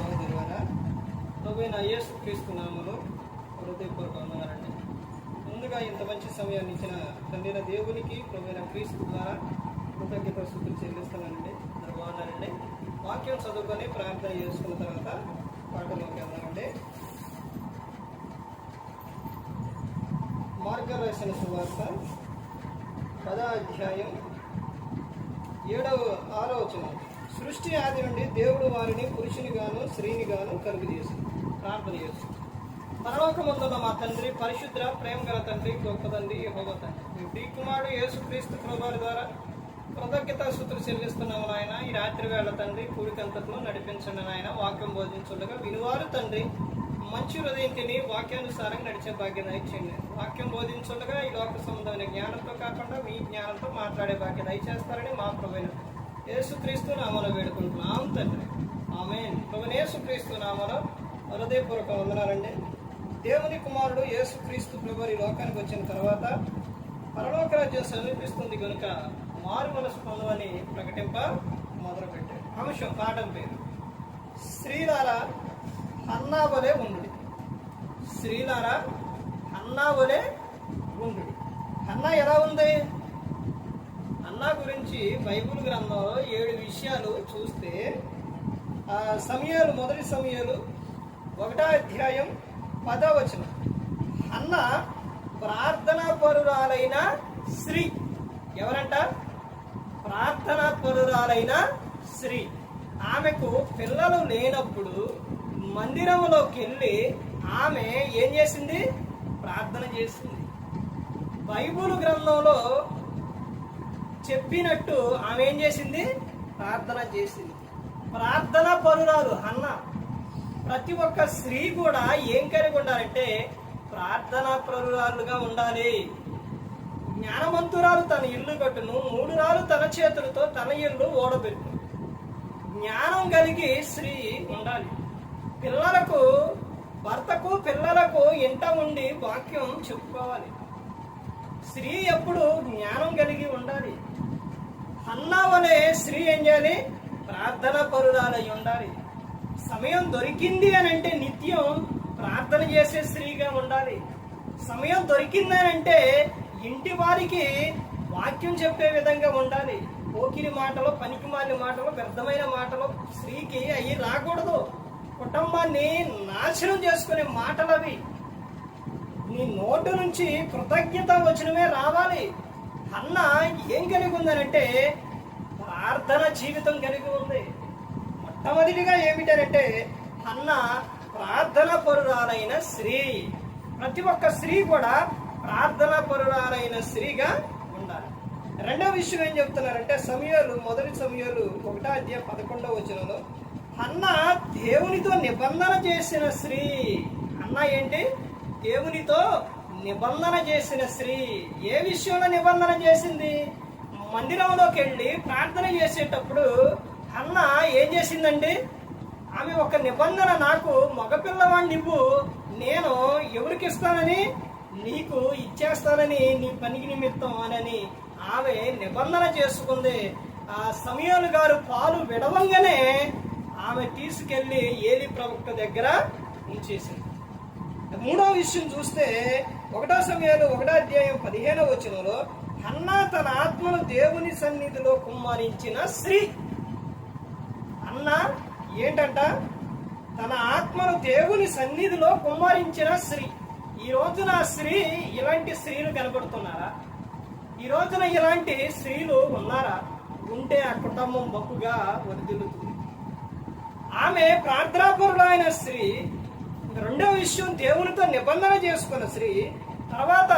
సహోదరులారా, ప్రభువైన యేసుక్రీస్తు నామములో హృదయపూర్వక వందనాలండి. ముందుగా ఇంత మంచి సమయాన్ని ఇచ్చిన తండ్రి దేవునికి ప్రభువైన క్రీస్తు ద్వారా కృతజ్ఞతాస్తుతులు చెల్లిస్తున్నానండి. బాగున్నానండి. వాక్యం చదువుకొని ప్రార్థన చేసుకున్న తర్వాత పాటలోకి వెళ్దామండి. మార్గం రాసిన సువార్త 10వ అధ్యాయం 6వ వచనం. సృష్టి ఆది నుండి దేవుడు వారిని పురుషుని గాను స్త్రీని గాను కలుగు చేసి ప్రార్థన చేసి పరలోకమందున్న మా తండ్రి, పరిశుద్ర ప్రేమ గల తండ్రి, గొప్ప తండ్రి, యెహోవా తండ్రి, మీ ప్రియకుమారుడు యేసుక్రీస్తు ప్రభువారి ద్వారా కృతజ్ఞతాస్తుతులు చెల్లిస్తున్నాము నాయన. ఈ రాత్రి వేళ తండ్రి కూడికంతట్లో నడిపించండి నాయన. వాక్యం బోధించుండగా వినువారు తండ్రి మంచి హృదయం తిని వాక్యానుసారంగా నడిచే భాగ్యం దయచేయండి. వాక్యం బోధించుండగా ఈ లోక సంబంధమైన జ్ఞానంతో కాకుండా మీ జ్ఞానంతో మాట్లాడే భాగ్యం దయచేస్తారని మా ప్రభువైన యేసుక్రీస్తు నామములో వేడుకుంటున్నాం తండ్రి. ఆమేన్. ప్రభువైన యేసుక్రీస్తు నామములో హృదయపూర్వక వందనాలండి. దేవుని కుమారుడు యేసుక్రీస్తు ప్రభువు ఈ లోకానికి వచ్చిన తర్వాత పరలోక రాజ్యం సమీపిస్తుంది కనుక మారు మనసు పొందమని ప్రకటింప మొదలుపెట్టాడు. అంశం పాఠం పేరు స్త్రీలారా హన్నా వలె ఉండు. స్త్రీలారా హన్నా వలె ఉండు. హన్నా ఎలా ఉంది? హన్నా గురించి బైబిల్ గ్రంథంలో 7 విషయాలు చూస్తే సమయాలు, మొదటి సమయాలు 1వ అధ్యాయం 10వ వచనం. హన్నా ప్రార్థనా పరురాలైన స్త్రీ. ఎవరంట? ప్రార్థనా పరురాలైన స్త్రీ. ఆమెకు పిల్లలు లేనప్పుడు మందిరంలోకి వెళ్ళి ఆమె ఏం చేసింది? ప్రార్థన చేసింది. బైబిల్ గ్రంథంలో చెప్పినట్టు ఆమె ఏం చేసింది? ప్రార్థన చేసింది. ప్రార్థన పరురాలు హన్నా. ప్రతి ఒక్క స్త్రీ కూడా ఏం కలిగి ఉండాలంటే ప్రార్థనా పరురాలుగా ఉండాలి. జ్ఞానవంతురాలు తన ఇల్లు కట్టును, 3 రాళ్ళు తన చేతులతో తన ఇల్లు ఓడబెట్టు. జ్ఞానం కలిగి స్త్రీ ఉండాలి. పిల్లలకు, భర్తకు, పిల్లలకు ఇంట ఉండి వాక్యం చెప్పుకోవాలి. స్త్రీ ఎప్పుడు జ్ఞానం కలిగి ఉండాలి. హన్నా వలె స్త్రీ ఏం చేయాలి? ప్రార్థన పరురాలై ఉండాలి. సమయం దొరికింది అని అంటే నిత్యం ప్రార్థన చేసే స్త్రీగా ఉండాలి. సమయం దొరికిందని అంటే ఇంటి వారికి వాక్యం చెప్పే విధంగా ఉండాలి. పోకిరి మాటలు, పనికిమాలిన మాటలు, వ్యర్థమైన మాటలు స్త్రీకి అవి రాకూడదు. కుటుంబాన్ని నాశనం చేసుకునే మాటలు అవి. నీ నోటు నుంచి కృతజ్ఞత వచనమే రావాలి. హన్నా ఏం కలిగి ఉందనంటే ప్రార్థన జీవితం కలిగి ఉంది. మొట్టమొదటిగా ఏమిటనంటే హన్నా ప్రార్థన పరురాలైన స్త్రీ. ప్రతి ఒక్క స్త్రీ కూడా ప్రార్థన పరురాలైన స్త్రీగా ఉండాలి. రెండవ విషయం ఏం చెప్తున్నారంటే మొదటి సమయాలు 1వ అధ్యాయం 11వ వచనంలో హన్నా దేవునితో నిబంధన చేసిన స్త్రీ. హన్నా ఏంటి? దేవునితో నిబంధన చేసిన స్త్రీ. ఏ విషయంలో నిబంధన చేసింది? మందిరంలోకి వెళ్ళి ప్రార్థన చేసేటప్పుడు హన్నా ఏం చేసిందండి? ఆమె ఒక నిబంధన, నాకు మగపిల్లవాడిని ఇవ్వు, నేను ఎవరికి ఇస్తానని? నీకు ఇచ్చేస్తానని, నీ పనికి నిమిత్తం అని ఆమె నిబంధన చేసుకుంది. ఆ సమయాలు గారు పాలు విడవంగానే ఆమె తీసుకెళ్లి ఏలి ప్రవక్త దగ్గర ఉంచేసింది. 3వ విషయం చూస్తే 1వ సమయాలు 1వ అధ్యాయం 15వ వచనంలో హన్నా తన ఆత్మను దేవుని సన్నిధిలో కుమ్మరించిన స్త్రీ. హన్నా ఏంటంట? తన ఆత్మను దేవుని సన్నిధిలో కుమ్మరించిన స్త్రీ. ఈ రోజున స్త్రీ, ఇలాంటి స్త్రీలు కనబడుతున్నారా? ఈ రోజున ఇలాంటి స్త్రీలు ఉన్నారా? ఉంటే ఆ కుటుంబం బక్కుగా వర్ధిల్లుతుంది. ఆమె ప్రార్థనాపరులైన స్త్రీ. రెండవ విషయం దేవునితో నిబంధన చేసుకున్న స్త్రీ. తర్వాత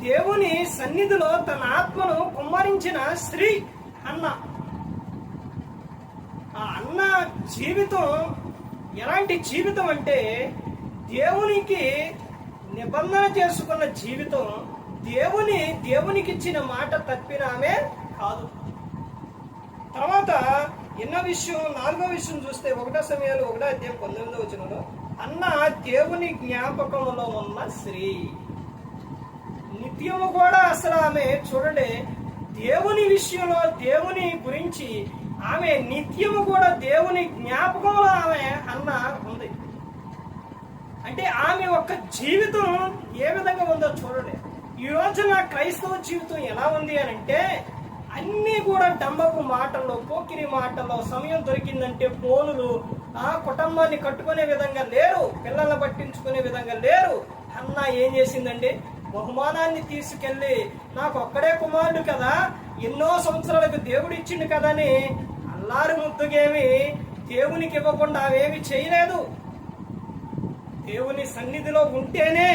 దేవుని సన్నిధిలో తన ఆత్మను కుమ్మరించిన స్త్రీ అన్న. ఆ అన్న జీవితం ఎలాంటి జీవితం అంటే దేవునికి నిబంధన చేసుకున్న జీవితం. దేవునికి ఇచ్చిన మాట తప్పిన ఆమె కాదు. తర్వాత ఎన్నో విషయం, 4వ విషయం చూస్తే 1వ సమయాలు 1వ అధ్యాయం 19వ వచనంలో అన్న దేవుని జ్ఞాపకంలో ఉన్న స్త్రీ. నిత్యము కూడా అసలు ఆమె చూడండి, దేవుని విషయంలో, దేవుని గురించి ఆమె నిత్యము కూడా దేవుని జ్ఞాపకంలో ఆమె అన్న ఉంది. అంటే ఆమె ఒక్క జీవితం ఏ విధంగా ఉందో చూడండి. ఈ రోజున క్రైస్తవ జీవితం ఎలా ఉంది అని అంటే అన్నీ కూడా డంబపు మాటల్లో, పోకిరి మాటల్లో, సమయం దొరికిందంటే ఫోనులు, ఆ కుటుంబాన్ని కట్టుకునే విధంగా లేరు, పిల్లల్ని పట్టించుకునే విధంగా లేరు. అన్న ఏం చేసిందండి? బహుమానాన్ని తీసుకెళ్లి నాకు ఒక్కడే కుమారుడు కదా, ఎన్నో సంవత్సరాలకు దేవుడు ఇచ్చిండు కదా అని అల్లారు ముద్దుగేమి దేవునికి ఇవ్వకుండా అవేమి చేయలేదు. దేవుని సన్నిధిలో ఉంటేనే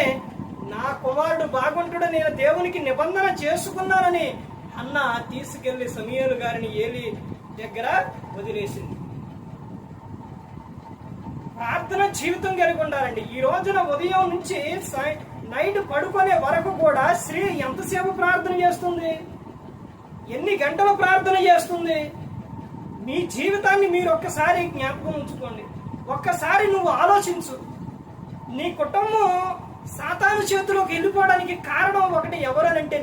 నా కుమారుడు బాగుంటాడు, నేను దేవునికి నిబంధన చేసుకున్నానని అన్న తీసుకెళ్లి సమూయేలు గారిని ఏలీ దగ్గర వదిలేసింది. ప్రార్థన జీవితం కలిగి ఉండాలండి. ఈ రోజున ఉదయం నుంచి నైట్ పడుకునే వరకు కూడా స్త్రీ ఎంతసేపు ప్రార్థన చేస్తుంది? ఎన్ని గంటలు ప్రార్థన చేస్తుంది? మీ జీవితాన్ని మీరు ఒక్కసారి జ్ఞాపకం ఉంచుకోండి. ఒక్కసారి నువ్వు ఆలోచించు. నీ కుటుంబం సాతాను చేతిలోకి వెళ్ళిపోవడానికి కారణం ఒకటి ఎవరనంటే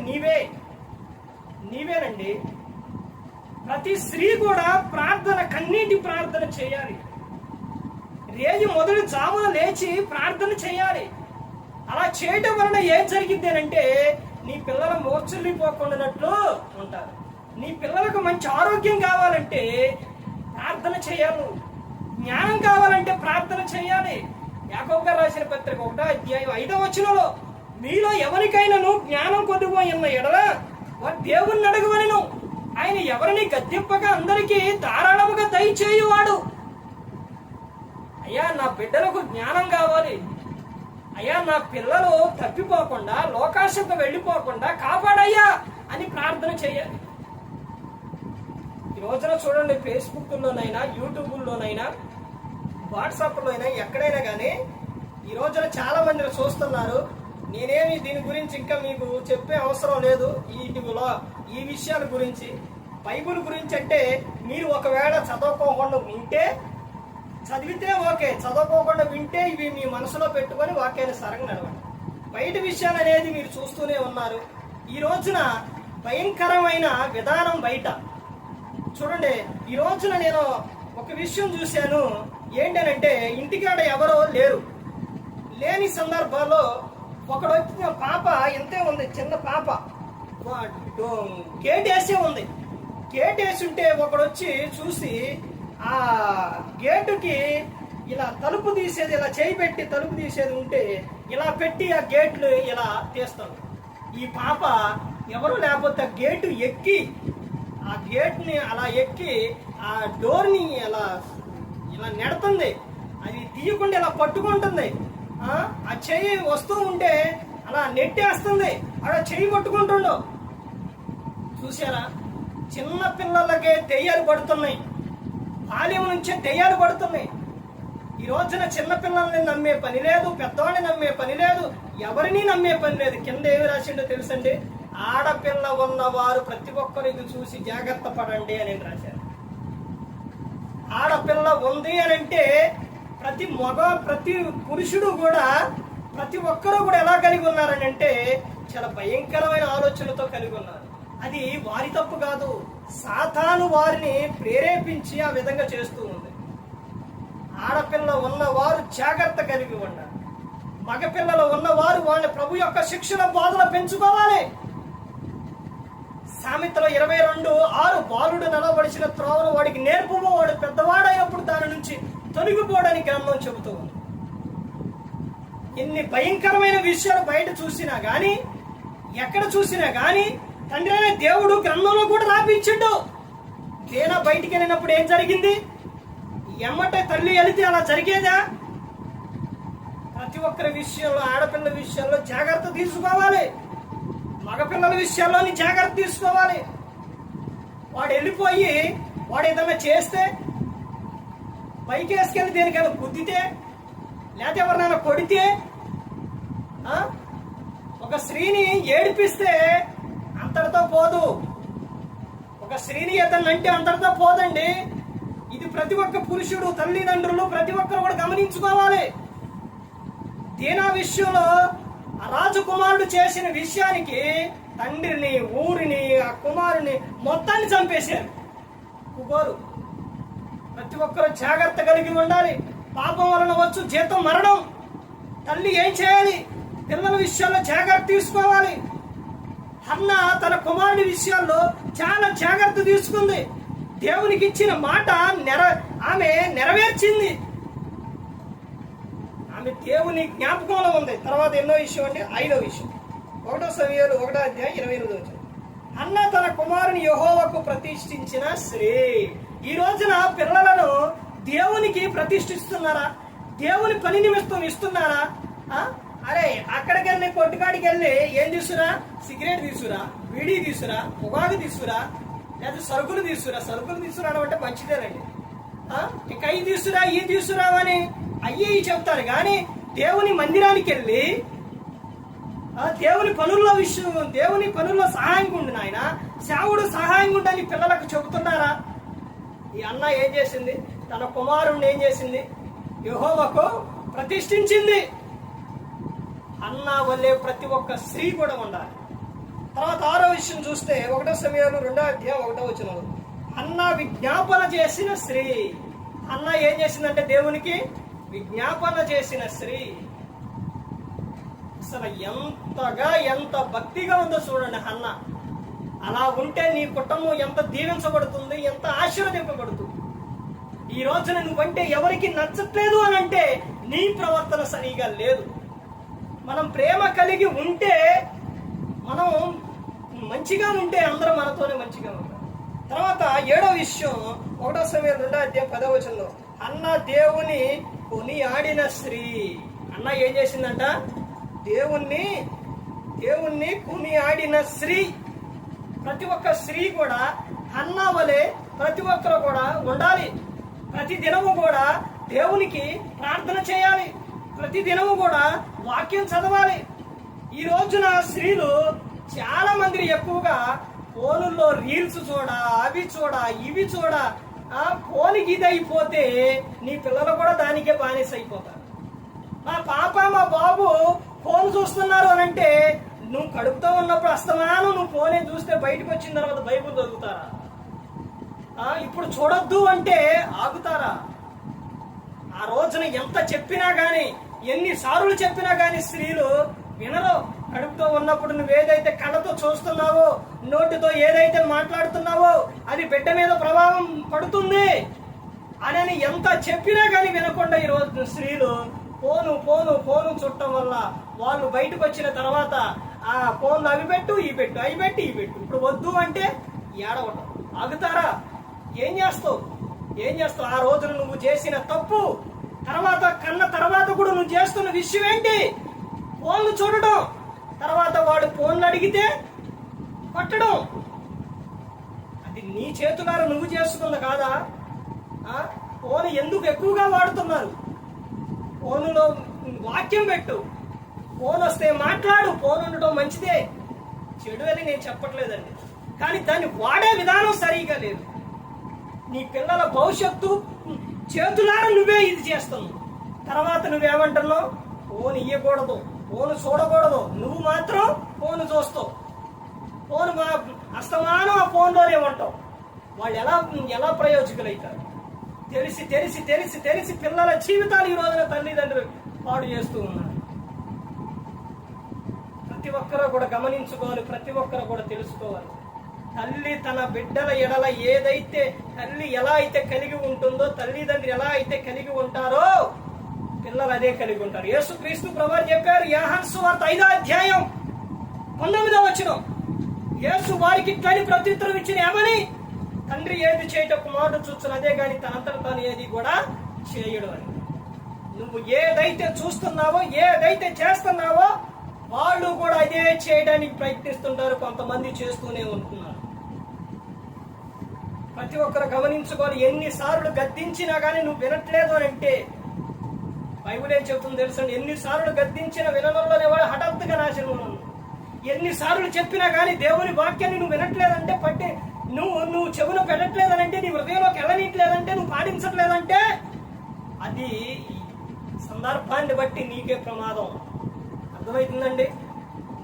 నీవేనండి. ప్రతి స్త్రీ కూడా ప్రార్థన, కన్నీటి ప్రార్థన చేయాలి. రేజు మొదటి జామున లేచి ప్రార్థన చేయాలి. అలా చేయటం వలన ఏం జరిగింది అంటే నీ పిల్లల మూర్ఛల్లిపోకుండానట్లు ఉంటారు. నీ పిల్లలకు మంచి ఆరోగ్యం కావాలంటే ప్రార్థన చేయాలి. జ్ఞానం కావాలంటే ప్రార్థన చేయాలి. యాకోబు గారు రాసిన పత్రిక 1వ అధ్యాయం 5వ వచనంలో మీలో ఎవరికైనాను జ్ఞానం కొద్దిపోయిన ఎడల వారు దేవుణ్ణి అడగవలెను, ఆయన ఎవరిని గద్దింపగా అందరికీ ధారాళముగా దయచేయువాడు. అయ్యా నా బిడ్డలకు జ్ఞానం కావాలి, అయ్యా నా పిల్లలు తప్పిపోకుండా లోకాశకు వెళ్ళిపోకుండా కాపాడయ్యా అని ప్రార్థన చేయాలి. ఈ రోజున చూడండి, ఫేస్బుక్లోనైనా, యూట్యూబ్లోనైనా, వాట్సాప్లో అయినా, ఎక్కడైనా కానీ ఈ రోజున చాలా మందిని చూస్తున్నారు. నేనేమి దీని గురించి ఇంకా మీకు చెప్పే అవసరం లేదు. ఈ విషయాల గురించి, బైబిల్ గురించి అంటే మీరు ఒకవేళ చదువుకోకుండా ఉంటే, చదివితే ఓకే, చదువుకోకుండా వింటే ఇవి మీ మనసులో పెట్టుకొని వాక్యానుసారంగా నడవండి. బయట విషయాలు అనేది మీరు చూస్తూనే ఉన్నారు. ఈ రోజున భయంకరమైన విధానం బయట చూడండి. ఈ రోజున నేను ఒక విషయం చూశాను. ఏంటనంటే ఇంటికాడ ఎవరో లేని సందర్భాల్లో ఒకడు వచ్చిన పాప ఎంతే ఉంది, చిన్న పాప, గేట్ వేసే ఉంది. గేట్ వేసి ఉంటే ఒకడు వచ్చి చూసి ఆ గేటుకి ఇలా తలుపు తీసేది, ఇలా చేయి పెట్టి తలుపు తీసేది ఉంటే ఇలా పెట్టి ఆ గేట్లు ఇలా తీస్తాడు. ఈ పాప ఎవరు లేకపోతే ఆ గేటు ఎక్కి, ఆ గేట్ని అలా ఎక్కి ఆ డోర్ని ఇలా నెడుతుంది. అది తీయకుండా ఇలా పట్టుకుంటుంది. ఆ చెయ్యి వస్తూ ఉంటే అలా నెట్టేస్తుంది. అలా చెయ్యి పట్టుకుంటుండు. చూసారా? చిన్న పిల్లలకే దెయ్యాలు పడుతున్నాయి. బాల్యం నుంచే దెయ్యాలు పడుతున్నాయి. ఈ రోజున చిన్న పిల్లల్ని నమ్మే పని లేదు, పెద్దవాడిని నమ్మే పని లేదు, ఎవరిని నమ్మే పని లేదు. కింద ఏమి రాసిండో తెలుసండి? ఆడపిల్ల ఉన్నవారు ప్రతి ఒక్కరు ఇది చూసి జాగ్రత్త పడండి అని రాశారు. ఆడపిల్ల ఉంది అని అంటే ప్రతి పురుషుడు కూడా, ప్రతి ఒక్కరూ కూడా ఎలా కలిగి ఉన్నారని అంటే చాలా భయంకరమైన ఆలోచనలతో కలిగి ఉన్నారు. అది వారి తప్పు కాదు, సాతాను వారిని ప్రేరేపించి ఆ విధంగా చేస్తూ ఉంది. ఆడపిల్ల ఉన్నవారు జాగ్రత్త కలిగి ఉన్నారు. మగపిల్లలు ఉన్నవారు వాళ్ళని ప్రభు యొక్క శిక్షణ బోధన పెంచుకోవాలి. సామెతలో 22:6 బాలుడు నడవలసిన త్రోవను వాడికి నేర్పుము, వాడు పెద్దవాడైనప్పుడు దాని నుంచి తొలగిపోవడానికి గ్రంథం చెబుతూ ఉంది. ఎన్ని భయంకరమైన విషయాలు బయట చూసినా గాని, ఎక్కడ చూసినా గాని తండ్రి అనే దేవుడు గ్రంథంలో కూడా రాపించిండు. దేనా బయటికి వెళ్ళినప్పుడు ఏం జరిగింది? ఎమ్మటే తల్లి వెళితే అలా జరిగేదా? ప్రతి ఒక్కరి విషయంలో, ఆడపిల్లల విషయంలో జాగ్రత్త తీసుకోవాలి. మగపిల్లల విషయాల్లోని జాగ్రత్త తీసుకోవాలి. వాడు వెళ్ళిపోయి వాడు ఏదైనా చేస్తే, పైకి వేసుకెళ్ళి దేనికైనా గుద్దితే, లేకపోతే ఎవరినైనా కొడితే, ఒక స్త్రీని ఏడిపిస్తే అంతటితో పోదు. ఒక స్త్రీని ఏదన్నా అంటే అంతటితో పోదండి. ఇది ప్రతి ఒక్క పురుషుడు, తల్లిదండ్రులు ప్రతి ఒక్కరు కూడా గమనించుకోవాలి. దీనా విషయంలో ఆ రాజకుమారుడు చేసిన విషయానికి తండ్రిని, ఊరిని, ఆ కుమారుని మొత్తాన్ని చంపేశారు. కుమారు ప్రతి ఒక్కరు జాగ్రత్త కలిగి ఉండాలి. పాపం వలన వచ్చు జీతం మరణం. తల్లి ఏం చేయాలి? పిల్లల విషయాల్లో జాగ్రత్త తీసుకోవాలి. హన్న తన కుమారుడి విషయాల్లో చాలా జాగ్రత్త తీసుకుంది. దేవునికి ఇచ్చిన మాట ఆమె నెరవేర్చింది. ఆమె దేవుని జ్ఞాపకంలో ఉంది. తర్వాత ఎన్నో విషయం అంటే 5వ విషయం, 1 సమూయేలు 1:28. హన్న తన కుమారుని యెహోవాకు ప్రతిష్ఠించిన స్త్రీ. ఈ రోజున పిల్లలను దేవునికి ప్రతిష్ఠిస్తున్నారా? దేవుని పని నిమిత్తం ఇస్తున్నారా? అరే అక్కడికి వెళ్ళి కొట్టుకాడికి వెళ్ళి ఏం తీసుకురా? సిగరెట్ తీసుకురా, బీడీ తీసుకురా, పొగాకు తీసుకురా, లేదా సరుకులు తీసుకురా అంటే మంచిదేనండి. ఇక అవి తీసుకురా, ఈ తీసుకురా అని అయ్యి చెప్తారు. కానీ దేవుని మందిరానికి వెళ్ళి దేవుని పనుల్లో సహాయంగా ఉండి నాయన సేవుడు సహాయంగా ఉండని పిల్లలకు చెబుతున్నారా? ఈ అన్న ఏం చేసింది? తన కుమారుణ్ణి ఏం చేసింది? యెహోవాకు ప్రతిష్ఠించింది. అన్న వల్లే ప్రతి ఒక్క స్త్రీ కూడా ఉండాలి. తర్వాత 6వ విషయం చూస్తే 1 సమూయేలు 2:1. అన్న విజ్ఞాపన చేసిన స్త్రీ. అన్న ఏం చేసిందంటే దేవునికి విజ్ఞాపన చేసిన స్త్రీ. అసలు ఎంత భక్తిగా ఉందో చూడండి అన్న. అలా ఉంటే నీ కుటుంబం ఎంత దీవించబడుతుంది, ఎంత ఆశీర్వదింపబడుతుంది. ఈ రోజున నువ్వంటే ఎవరికి నచ్చట్లేదు అని అంటే నీ ప్రవర్తన సరిగా లేదు. మనం ప్రేమ కలిగి ఉంటే, మనం మంచిగా ఉంటే అందరూ మనతోనే మంచిగా ఉంటారు. తర్వాత 7వ విషయం 1 సమూయేలు 2:10. అన్న దేవుని కొని ఆడిన స్త్రీ. అన్న ఏం చేసిందంట? దేవుణ్ణి కొని ఆడిన స్త్రీ. ప్రతి ఒక్క స్త్రీ కూడా అన్న వలె ప్రతి ఒక్కరు కూడా ఉండాలి. ప్రతి దినము కూడా దేవునికి ప్రార్థన చేయాలి. ప్రతి దినము కూడా వాక్యం చదవాలి. ఈ రోజున స్త్రీలు చాలా మంది ఎక్కువగా ఫోనుల్లో రీల్స్ అవి ఇవి ఫోన్కి ఇదైపోతే నీ పిల్లలు కూడా దానికే బానిస అయిపోతారు. మా పాప మా బాబు ఫోన్ చూస్తున్నారు అని అంటే నువ్వు కడుపుతో ఉన్నప్పుడు అస్తమానం నువ్వు ఫోనే చూస్తే బయటకు వచ్చిన తర్వాత బైబుల్ చదువుతారా? ఇప్పుడు చూడొద్దు అంటే ఆగుతారా? ఆ రోజున ఎంత చెప్పినా గాని, ఎన్నిసార్లు చెప్పినా గాని స్త్రీలు వినరు. కడుపుతో ఉన్నప్పుడు నువ్వేదైతే కళ్ళతో చూస్తున్నావో, నోటితో ఏదైతే మాట్లాడుతున్నావో అది బిడ్డ మీద ప్రభావం పడుతుంది అని ఎంత చెప్పినా గాని వినకుండా ఈ రోజు స్త్రీలు ఫోను చుట్టం వల్ల వాళ్ళు బయటకు వచ్చిన తర్వాత ఆ ఫోన్లు అవి పెట్టు, ఈ పెట్టు, ఇప్పుడు వద్దు అంటే ఏడవటం. ఆగుతారా? ఏం చేస్తావు? ఆ రోజున నువ్వు చేసిన తప్పు కన్న తర్వాత కూడా నువ్వు చేస్తున్న విషయం ఏంటి? ఫోన్లు చూడడం. తర్వాత వాడు ఫోన్లు అడిగితే కొట్టడం. అది నీ చేతులారా నువ్వు చేస్తున్నది కాదా? ఫోన్ ఎందుకు ఎక్కువగా వాడుతున్నారు? ఫోనులో వాక్యం పెట్టు, ఫోన్ వస్తే మాట్లాడు. ఫోన్ ఉండటం మంచిదే, చెడు అని నేను చెప్పట్లేదండి. కానీ దాన్ని వాడే విధానం సరిగా లేదు. నీ పిల్లల భవిష్యత్తు చేతులారా నువ్వే ఇది చేస్తున్నావు. తర్వాత నువ్వేమంటున్నావు? ఫోన్ ఇయ్యకూడదు, ఫోన్ చూడకూడదు. నువ్వు మాత్రం ఫోన్ చూస్తావు. ఫోన్ అస్తమానం ఆ ఫోన్లోనే ఉంటావు. వాళ్ళు ఎలా ప్రయోజకులు అవుతారు? తెలిసి పిల్లల జీవితాలు ఈ రోజున తల్లిదండ్రులు పాడు చేస్తూ ఉన్నారు. ప్రతి ఒక్కరూ కూడా గమనించుకోవాలి, ప్రతి ఒక్కరూ కూడా తెలుసుకోవాలి. తల్లి తన బిడ్డల ఎడల తల్లి ఎలా అయితే కలిగి ఉంటుందో, తల్లిదండ్రులు ఎలా అయితే కలిగి ఉంటారో పిల్లలు అదే కలిగి ఉంటారు. యేసుక్రీస్తు ప్రభువు చెప్పారు, యోహాను సువార్త 5:19. యేసు వారికి ఇట్లని ప్రత్యుత్తరం ఇచ్చిన ఏమని? తండ్రి ఏది చేయటం కుమారుడు చూస్తున్న అదే గాని తనంతట తాను ఏది కూడా చేయడు అని. నువ్వు ఏదైతే చూస్తున్నావో, ఏదైతే చేస్తున్నావో వాళ్ళు కూడా అదే చేయడానికి ప్రయత్నిస్తుంటారు. కొంతమంది చేస్తూనే ఉంటున్నారు. ప్రతి ఒక్కరు గమనించుకొని, ఎన్నిసార్లు గద్దించినా కానీ నువ్వు వినట్లేదు అని అంటే బైబిల్ ఏం చెబుతుంది తెలుసండి? ఎన్నిసార్లు గద్దించిన వినడంలోనే వాడు హఠాత్తుగా నాశనం ఉన్నాను. ఎన్నిసార్లు చెప్పినా కానీ దేవుని వాక్యాన్ని నువ్వు వినట్లేదంటే, నువ్వు చెవులో పెట్టట్లేదనంటే, నీ హృదయంలోకి వెళ్ళనీయట్లేదంటే, నువ్వు పాటించట్లేదంటే అది సందర్భాన్ని బట్టి నీకే ప్రమాదం. అర్థమవుతుందండి?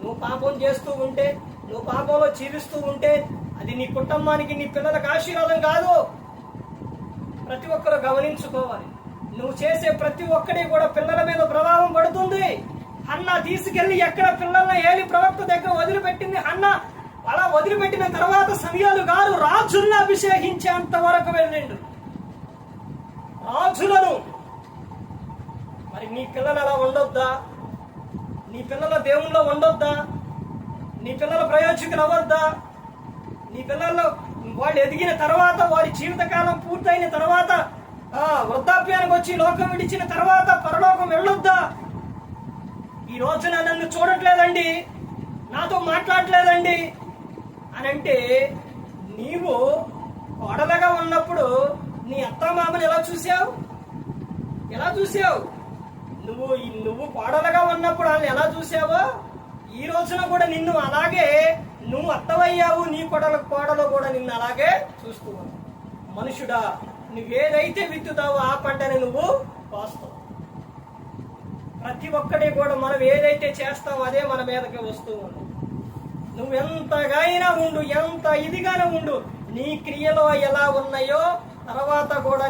నువ్వు పాపం చేస్తూ ఉంటే, నువ్వు పాపంలో జీవిస్తూ ఉంటే అది నీ కుటుంబానికి, నీ పిల్లలకు ఆశీర్వాదం కాదు. ప్రతి ఒక్కరూ గమనించుకోవాలి. నువ్వు చేసే ప్రతి ఒక్కటి కూడా పిల్లల మీద ప్రభావం పడుతుంది. హన్న తీసుకెళ్లి ఎక్కడ పిల్లల్ని ఏలి ప్రవక్త దగ్గర వదిలిపెట్టింది. హన్న అలా వదిలిపెట్టిన తర్వాత సమయాలు గారు రాజులను అభిషేకించేంత వరకు వెళ్ళిండు. రాజులను. మరి నీ పిల్లలు అలా ఉండొద్దా? నీ పిల్లల దేవుల్లో ఉండొద్దా? నీ పిల్లల ప్రయోజకులు అవ్వద్దా? నీ పిల్లల్లో వాళ్ళు ఎదిగిన తర్వాత, వారి జీవితకాలం పూర్తయిన తర్వాత, వృద్ధాప్యానికి వచ్చి లోకం విడిచిన తర్వాత పరలోకం వెళ్ళొద్దా? ఈ రోజున నన్ను చూడట్లేదండి, నాతో మాట్లాడలేదండి అని అంటే, నీవు కోడలుగా ఉన్నప్పుడు నీ అత్తమామని ఎలా చూసావు? నువ్వు కోడలుగా ఉన్నప్పుడు వాళ్ళని ఎలా చూసావో, ఈ రోజున కూడా నిన్ను అలాగే నువ్వు అత్తవయ్యావు, నీ కోడలు కూడా నిన్ను అలాగే చూస్తూ ఉన్నావు. మనుషుడా, నువ్వేదైతే విత్తుతావో ఆ పంటని నువ్వు కోస్తావు. ప్రతి ఒక్కటి కూడా మనం ఏదైతే చేస్తావో అదే మన మీదకి వస్తూ ఉంది. నువ్వు ఎంతగానే ఉండు, ఎంత ఇదిగానే ఉండు, నీ క్రియలో ఎలా ఉన్నాయో తర్వాత కూడా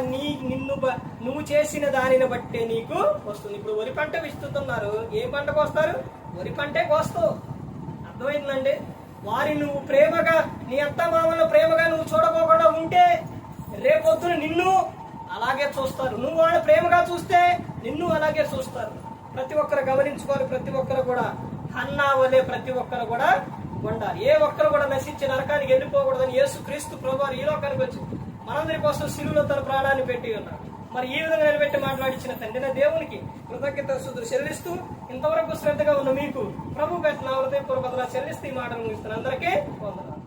నువ్వు చేసిన దానిని బట్టే నీకు వస్తుంది. ఇప్పుడు వరి పంట విస్తుతున్నారు, ఏ పంటకు వస్తారు? వరి పంటే కోస్తావు. అర్థమైందండి? వారి నువ్వు ప్రేమగా, నీ అత్తమామలను ప్రేమగా నువ్వు చూడకోకుండా ఉంటే రేపొద్దున నిన్ను అలాగే చూస్తారు. నువ్వు వాళ్ళ ప్రేమగా చూస్తే నిన్ను అలాగే చూస్తారు. ప్రతి ఒక్కరు గమనించుకోవాలి. ప్రతి ఒక్కరు కూడా హన్నా వలే ప్రతి ఒక్కరు కూడా ఉండాలి. ఏ ఒక్కరు కూడా నశించి నరకానికి వెళ్ళిపోకూడదని యేసుక్రీస్తు ప్రభువారు ఈ లోకానికి వచ్చి మనందరి కోసం శిలువలో తన ప్రాణాన్ని పెట్టి ఉన్నారు. మరి ఈ విధంగా నిలబెట్టి మాట్లాడించిన తండ్రిన దేవునికి కృతజ్ఞతాస్తుతులు చెల్లిస్తూ, ఇంతవరకు శ్రద్ధగా ఉన్న మీకు ప్రభు పెట్టిన హృదయపూర్వకంగా చెల్లిస్తూ ఈ మాటలు ముగిస్తున్న అందరికీ వందనాలు.